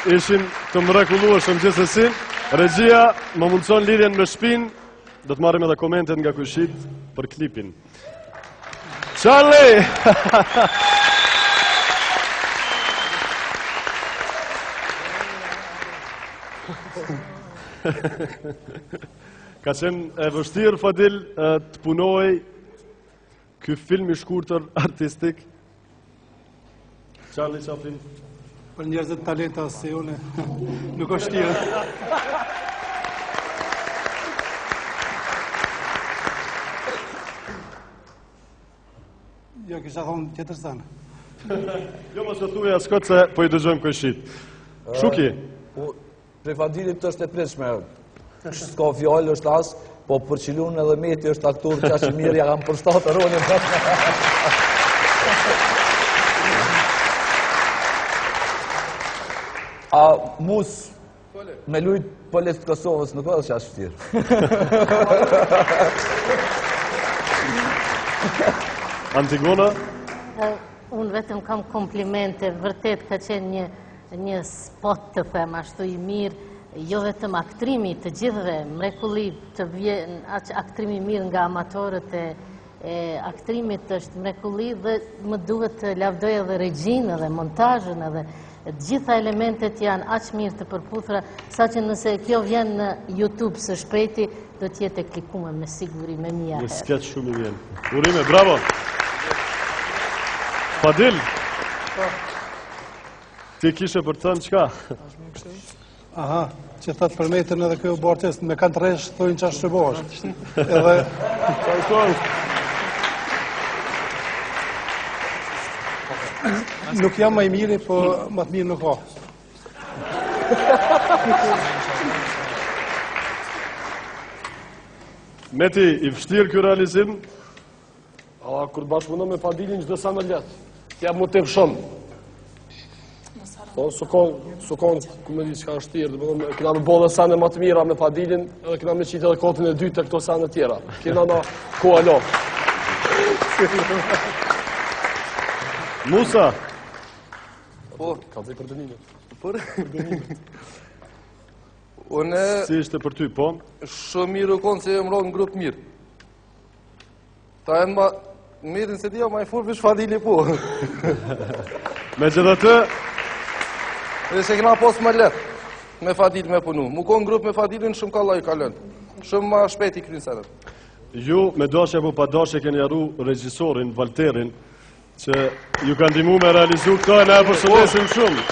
Ishin të mrekullueshëm gjithsesi. Regjia më mundson lidhjen me shtëpinë. Do të marrim edhe komentet nga kushit për klipin. Charlie! Ka qenë e vështirë, Fadil, të punoj ky film i shkurtër artistik. Charlie Chaplin. Për njerëzit talenta se une, nuk është tjera. Jo, kisha thonë tjetër sana. Jo, mos të thuaj askot se po i dëgjojmë këshit. Shuki. Prej Fadilit është e pritshme. S'ka fjallë, është as, po për Qilun edhe Meti është aktor që ashtë mirë, ja kam përshtatë rolin. A mus me lujt polet të Kosovës nuk edhe që ashtë fëtirë. Antigona? Unë vetëm kam komplimente, vërtet ka qenë një spot të them ashtu i mirë, jo vetëm aktrimi të gjithëve, mrekulli të vjen aktrimi mirë nga amatorët e aktrimit është mrekulli dhe më duhet të lavdoj edhe regjinë dhe montazhin edhe gjitha elementet janë aq mirë të përputhura, saqë nëse kjo vjen në YouTube së shpejti, do t'jetë e klikuar me siguri me mia herë. Një sketch shumë i vjen. Urime, bravo! Fadil? Ti kishe për të thënë qka? Aha, që thot për metën edhe kjo bortes me kanë të resh, thujnë qash që bosh. Edhe... Nuk jam më i miri, po më të mirë nuk ka. Meti, i vështirë kjo realizim? Kur bashkëpuno me Fadilin çdo sa më lehtë. T'ja mu të shumë. Po, sukon, ku me di qka është tjerë, kena me bodhe sane më të mira me Fadilin, edhe kena me qitë edhe kotin e dytë të këto sane tjera. Kena na ko alo. Musa? Po, Ka të për dënimet. për... Unë Si ishte për ty, po? shumë mirë u konë se e më ronë në grupë mirë. Ta e ma... Mirin se dhja ma i furë vish Fadili po. Me gjithë të, Dhe se kena posë më letë me Fadil me punu. Mu konë grupë me Fadilin shumë ka laj kalën. Shumë ma shpeti krynë senët. ju me dashje apo pa dashje keni arru regjisorin, Valterin, që ju ka ndihmu me realizu këto e na e përshëndesim shumë.